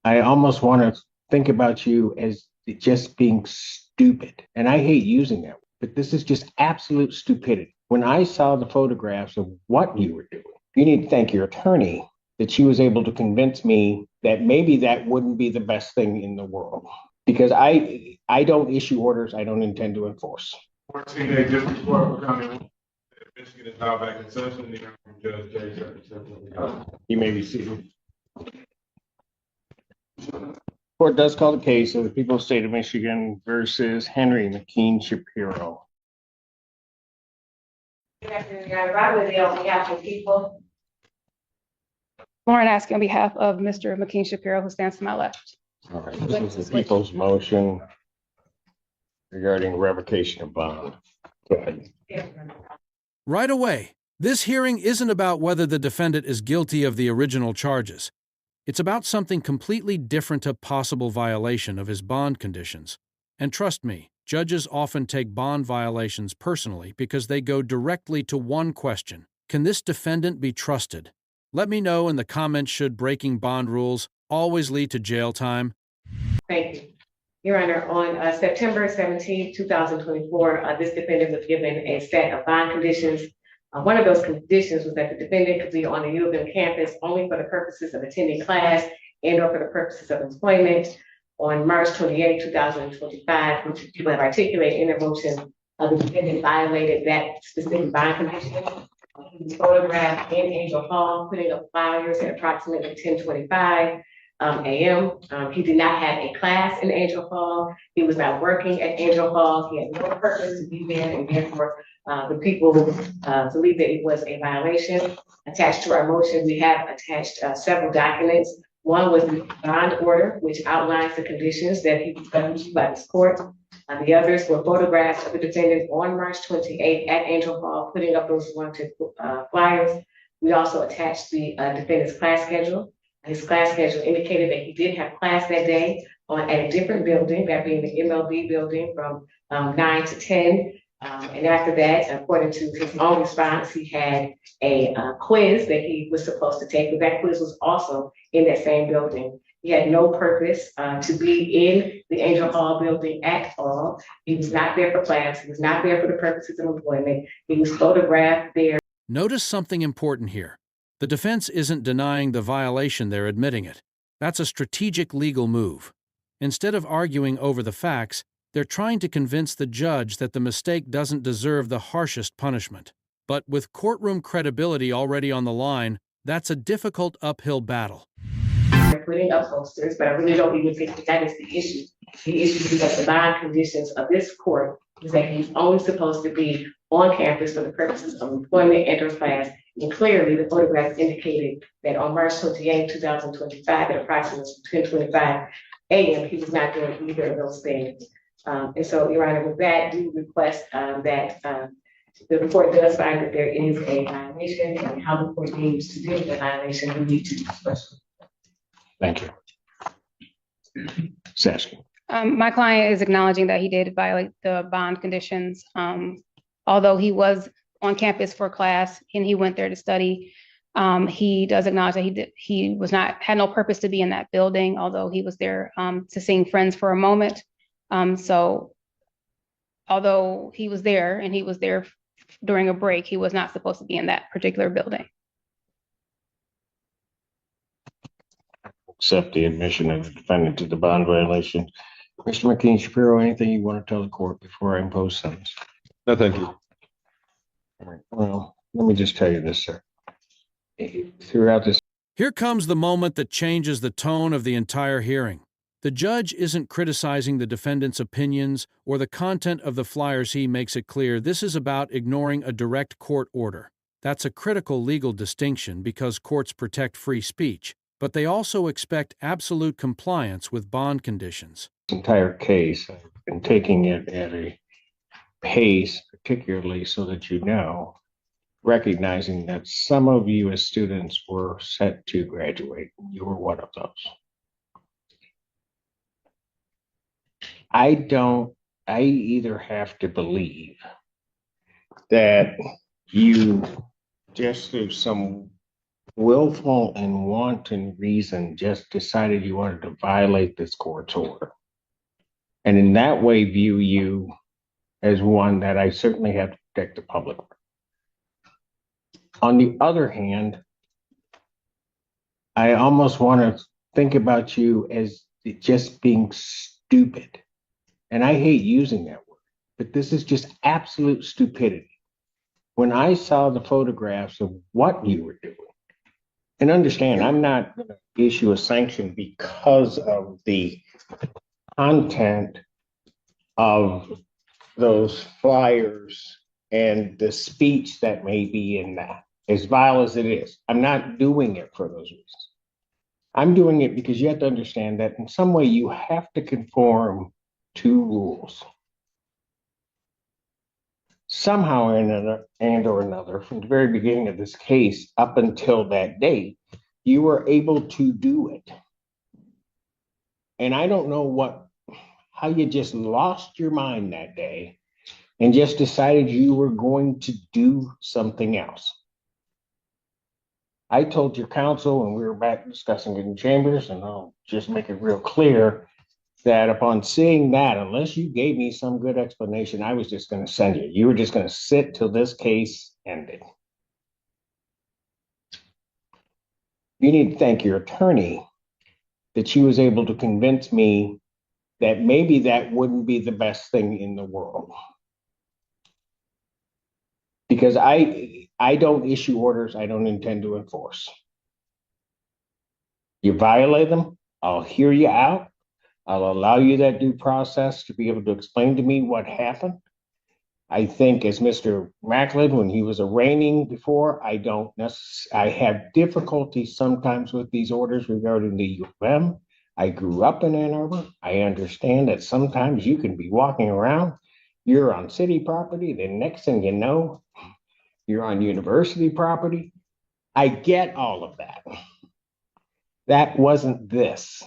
I almost want to think about you as just being stupid. And I hate using that, but this is just absolute stupidity. When I saw the photographs of what you were doing, you need to thank your attorney that she was able to convince me that maybe that wouldn't be the best thing in the world. Because I don't issue orders I don't intend to enforce. 14-day district court becoming Michigan is now back in session. The Judge Simpson. You may be seated. Court does call the case of the people of the state of Michigan versus Henry McKean Shapiro. Good afternoon, Your Honor. Robert Lee on behalf of the people. Lauren asking on behalf of Mr. McKean Shapiro, who stands to my left. All right, this is the people's motion regarding revocation of bond. Go ahead. Right away, this hearing isn't about whether the defendant is guilty of the original charges. It's about something completely different, a possible violation of his bond conditions. And trust me, judges often take bond violations personally because they go directly to one question: can this defendant be trusted? Let me know in the comments should breaking bond rules always lead to jail time. Thank you. Your Honor, on September 17, 2024, this defendant was given a set of bond conditions. One of those conditions was that the defendant could be on the U of M campus only for the purposes of attending class and or for the purposes of employment. On March 28, 2025, which people have articulated in their motion, the defendant violated that specific bond condition. He was photographed in Angel Hall, putting up flyers at approximately 10:25 a.m. He did not have a class in Angel Hall. He was not working at Angel Hall. He had no purpose to be there, and therefore the people believe that it was a violation. Attached to our motion, we have attached several documents. One was the bond order, which outlines the conditions that he was governed to by this court. The others were photographs of the defendant on March 28th at Angel Hall, putting up those wanted flyers. We also attached the defendant's class schedule. His class schedule indicated that he did have class that day at a different building, that being the MLB building, from 9 to 10. And after that, according to his own response, he had a quiz that he was supposed to take, but that quiz was also in that same building. He had no purpose to be in the Angel Hall building at all. He was not there for class. He was not there for the purposes of employment. He was photographed there. Notice something important here. The defense isn't denying the violation, they're admitting it. That's a strategic legal move. Instead of arguing over the facts, they're trying to convince the judge that the mistake doesn't deserve the harshest punishment. But with courtroom credibility already on the line, that's a difficult uphill battle. They're putting up posters, but I really don't even think that is the issue. The issue is that the bond conditions of this court is that he's only supposed to be on campus for the purposes of employment and or class. And clearly, the photographs indicated that on March 28, 2025, at approximately 10:25 a.m., he was not doing either of those things. And so, Your Honor, with that, we request that the court does find that there is a violation, and how the court needs to deal with the violation, we need to discuss. Thank you. Saskia. My client is acknowledging that he did violate the bond conditions. Although he was on campus for class and he went there to study, he does acknowledge that he had no purpose to be in that building, although he was there to seeing friends for a moment. So although he was there and he was there during a break, he was not supposed to be in that particular building. Accept the admission of the defendant to the bond violation. Mr. McKean Shapiro, anything you want to tell the court before I impose sentence? No, thank you. All right. Well, let me just tell you this, sir. Throughout this. Here comes the moment that changes the tone of the entire hearing. The judge isn't criticizing the defendant's opinions or the content of the flyers. He makes it clear this is about ignoring a direct court order. That's a critical legal distinction because courts protect free speech, but they also expect absolute compliance with bond conditions. This entire case, I've been taking it at a pace, particularly so that you know, recognizing that some of you as students were set to graduate. You were one of those. I either have to believe that you just through some willful and wanton reason just decided you wanted to violate this court's order. And in that way, view you as one that I certainly have to protect the public. On the other hand, I almost want to think about you as just being stupid. And I hate using that word, but this is just absolute stupidity. When I saw the photographs of what you were doing, and understand, I'm not going to issue a sanction because of the content of those flyers and the speech that may be in that, as vile as it is. I'm not doing it for those reasons. I'm doing it because you have to understand that in some way you have to conform to rules. Somehow or another, from the very beginning of this case up until that date, you were able to do it. And I don't know how you just lost your mind that day and just decided you were going to do something else. I told your counsel when we were back discussing it in chambers, and I'll just make it real clear that upon seeing that, unless you gave me some good explanation, I was just going to send you. You were just going to sit till this case ended. You need to thank your attorney that she was able to convince me that maybe that wouldn't be the best thing in the world. Because I don't issue orders I don't intend to enforce. You violate them, I'll hear you out. I'll allow you that due process to be able to explain to me what happened. I think as Mr. Macklin, when he was arraigning before, I have difficulty sometimes with these orders regarding the U of M. I grew up in Ann Arbor. I understand that sometimes you can be walking around, you're on city property, the next thing you know, you're on university property. I get all of that. That wasn't this.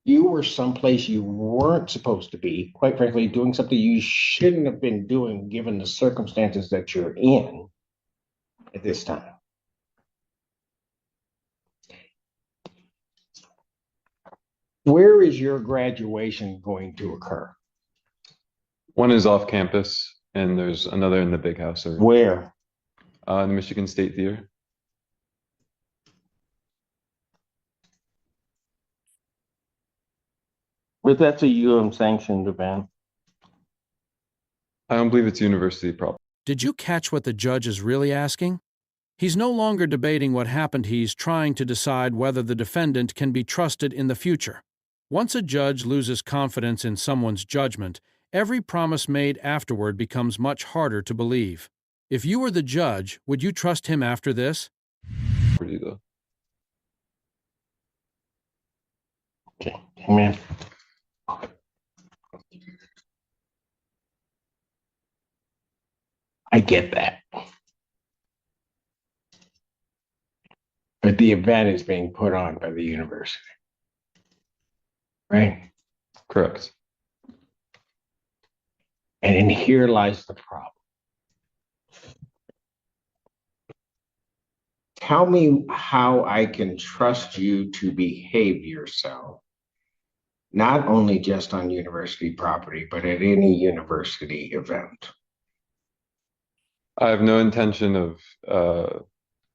You were someplace you weren't supposed to be, quite frankly, doing something you shouldn't have been doing given the circumstances that you're in at this time. Where is your graduation going to occur? One is off campus, and there's another in the big house area. Where? The Michigan State Theater. But that's a UM sanctioned event. I don't believe it's university property. Did you catch what the judge is really asking? He's no longer debating what happened, he's trying to decide whether the defendant can be trusted in the future. Once a judge loses confidence in someone's judgment, every promise made afterward becomes much harder to believe. If you were the judge, would you trust him after this? Though. Okay, amen. I get that. But the event is being put on by the university, right? Correct. And in here lies the problem. Tell me how I can trust you to behave yourself, not only just on university property, but at any university event. I have no intention of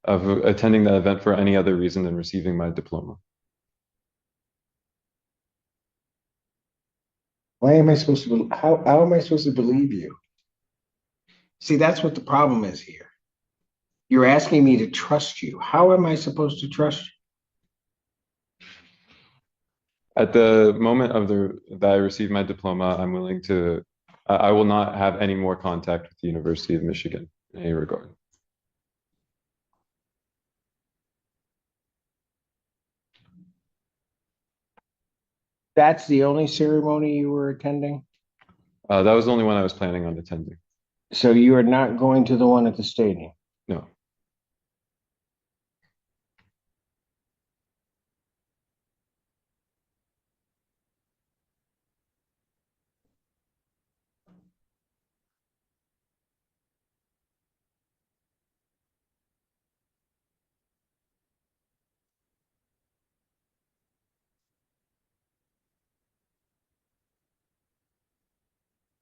attending that event for any other reason than receiving my diploma. Why am I supposed to? How am I supposed to believe you? See, that's what the problem is here. You're asking me to trust you. How am I supposed to trust you? At the moment that I receive my diploma, I'm willing to. I will not have any more contact with the University of Michigan in any regard. That's the only ceremony you were attending? That was the only one I was planning on attending. So you are not going to the one at the stadium? No.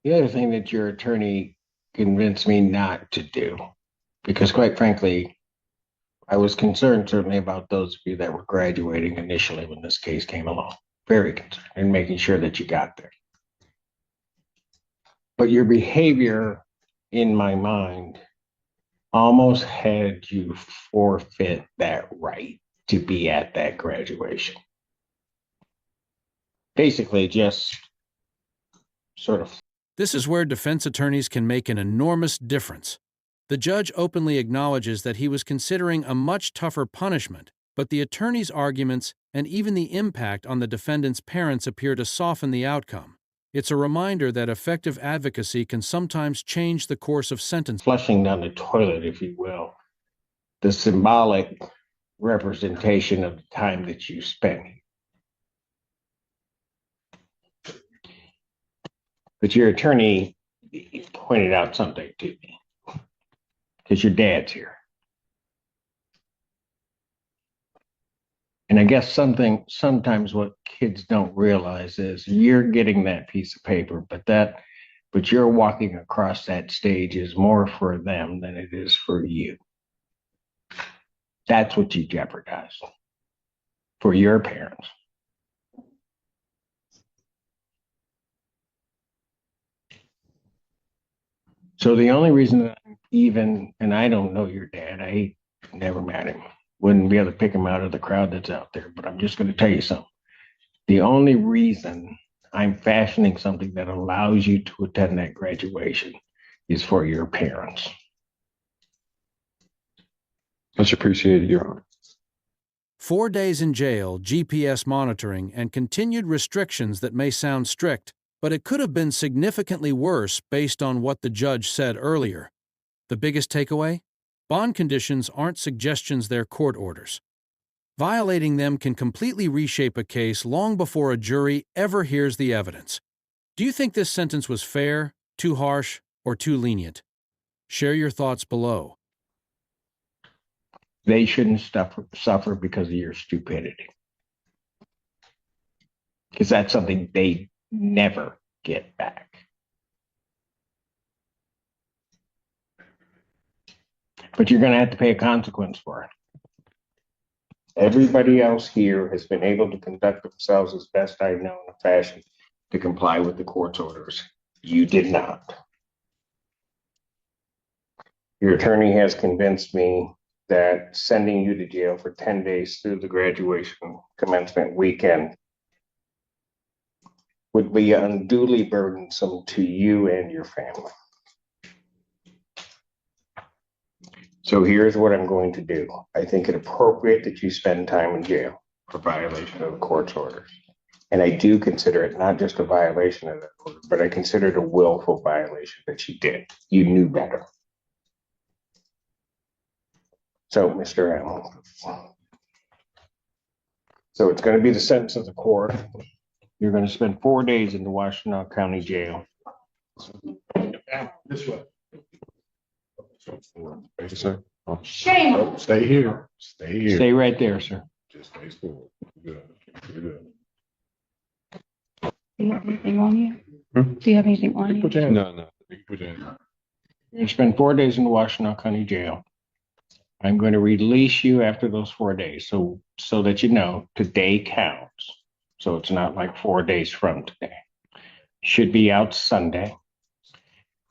The other thing that your attorney convinced me not to do, because quite frankly, I was concerned certainly about those of you that were graduating initially when this case came along. Very concerned in making sure that you got there. But your behavior, in my mind, almost had you forfeit that right to be at that graduation. Basically, just sort of. This is where defense attorneys can make an enormous difference. The judge openly acknowledges that he was considering a much tougher punishment, but the attorney's arguments and even the impact on the defendant's parents appear to soften the outcome. It's a reminder that effective advocacy can sometimes change the course of sentencing. Flushing down the toilet, if you will, the symbolic representation of the time that you spent. But your attorney pointed out something to me, because your dad's here. And I guess sometimes what kids don't realize is you're getting that piece of paper, but you're walking across that stage is more for them than it is for you. That's what you jeopardize for your parents. So the only reason that I'm even, and I don't know your dad, I never met him, wouldn't be able to pick him out of the crowd that's out there, but I'm just going to tell you something. The only reason I'm fashioning something that allows you to attend that graduation is for your parents. Much appreciated, Your Honor. 4 days in jail, GPS monitoring, and continued restrictions that may sound strict, but it could have been significantly worse based on what the judge said earlier. The biggest takeaway? Bond conditions aren't suggestions, they're court orders. Violating them can completely reshape a case long before a jury ever hears the evidence. Do you think this sentence was fair, too harsh, or too lenient? Share your thoughts below. They shouldn't suffer because of your stupidity. Because that's something they never get back. But you're going to have to pay a consequence for it. Everybody else here has been able to conduct themselves as best I know in a fashion to comply with the court's orders. You did not. Your attorney has convinced me that sending you to jail for 10 days through the graduation commencement weekend would be unduly burdensome to you and your family. So here's what I'm going to do. I think it appropriate that you spend time in jail for violation of the court's orders. And I do consider it not just a violation of that order, but I consider it a willful violation that you did. You knew better. So, Mr. Allen. So it's going to be the sentence of the court. You're going to spend 4 days in the Washtenaw County Jail. This way. Thank you, sir. Oh. Shame. Oh, stay here. Stay here. Stay right there, sir. Just stay still. Good. Good. Do you have anything on you? Hmm? Do you have anything on you? Put your hand. No. You can put your hand. You're going to spend 4 days in the Washtenaw County Jail. I'm going to release you after those 4 days. So that you know, today counts. So it's not like 4 days from today. Should be out Sunday.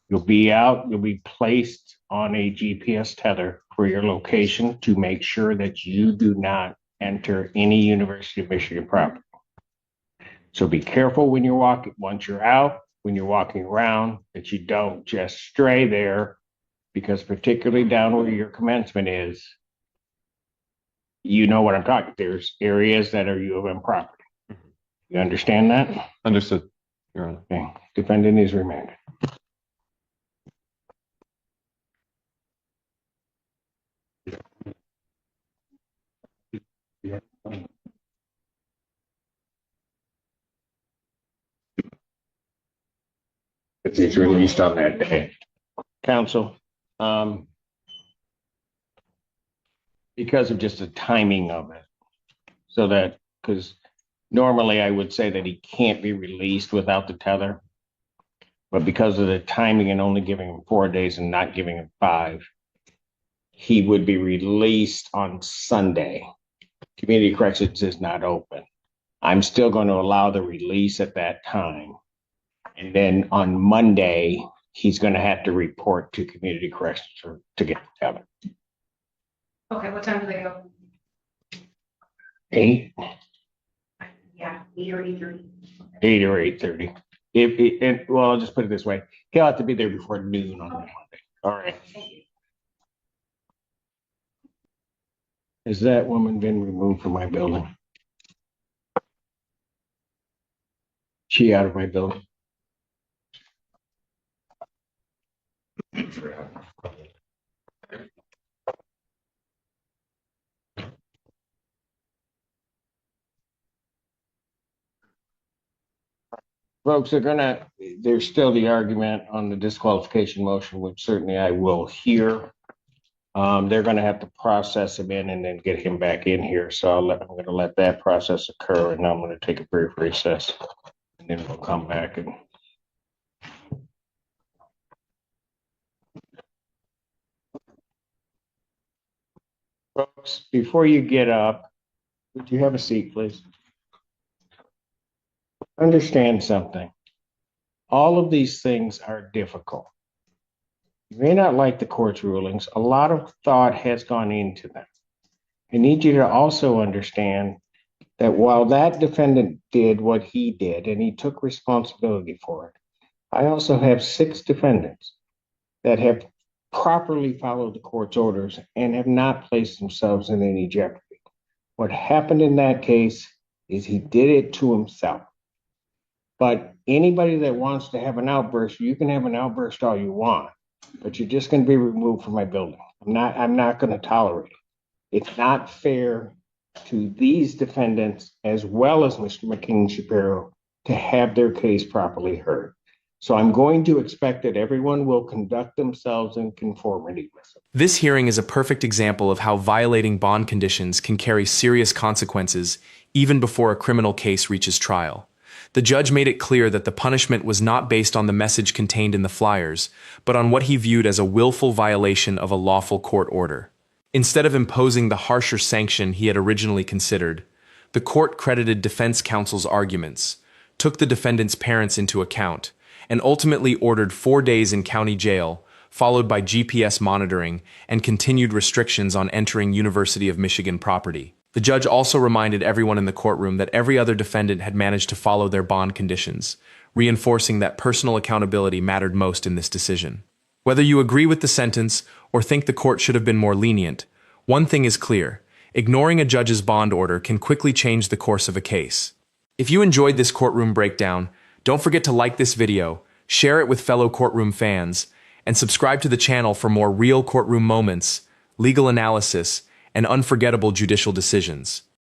You'll be placed on a GPS tether for your location to make sure that you do not enter any University of Michigan property. So be careful when you're walking, once you're out, when you're walking around, that you don't just stray there, because particularly down where your commencement is, you know what I'm talking. There's areas that are U of M property. You understand that? Understood, Your Honor. Okay. Defendant is remanded. If he's released on that day. Counsel, because of just the timing of it, so that, because normally I would say that he can't be released without the tether, but because of the timing and only giving him 4 days and not giving him 5, he would be released on Sunday. Community corrections is not open. I'm still going to allow the release at that time. And then on Monday, he's going to have to report to community corrections to get together. Okay, what time do they go? 8, Yeah, 8 or 8:30. 8 or 8:30. Well, I'll just put it this way. He'll have to be there before noon on Monday. All right. Has that woman been removed from my building? She out of my building? Folks, there's still the argument on the disqualification motion, which certainly I will hear. They're gonna have to process him in and then get him back in here. So I'm gonna let that process occur, and I'm gonna take a brief recess. And then we'll come back and. Folks, before you get up, would you have a seat, please? Understand something. All of these things are difficult. You may not like the court's rulings. A lot of thought has gone into them. I need you to also understand that while that defendant did what he did and he took responsibility for it, I also have 6 defendants that have properly followed the court's orders and have not placed themselves in any jeopardy. What happened in that case is he did it to himself. But anybody that wants to have an outburst, you can have an outburst all you want, but you're just going to be removed from my building. I'm not going to tolerate it. It's not fair to these defendants as well as Mr. McKinney Shapiro to have their case properly heard. So I'm going to expect that everyone will conduct themselves in conformity with it. This hearing is a perfect example of how violating bond conditions can carry serious consequences even before a criminal case reaches trial. The judge made it clear that the punishment was not based on the message contained in the flyers, but on what he viewed as a willful violation of a lawful court order. Instead of imposing the harsher sanction he had originally considered, the court credited defense counsel's arguments, took the defendant's parents into account, and ultimately ordered 4 days in county jail, followed by GPS monitoring and continued restrictions on entering University of Michigan property. The judge also reminded everyone in the courtroom that every other defendant had managed to follow their bond conditions, reinforcing that personal accountability mattered most in this decision. Whether you agree with the sentence or think the court should have been more lenient, one thing is clear: ignoring a judge's bond order can quickly change the course of a case. If you enjoyed this courtroom breakdown, don't forget to like this video, share it with fellow courtroom fans, and subscribe to the channel for more real courtroom moments, legal analysis, and unforgettable judicial decisions.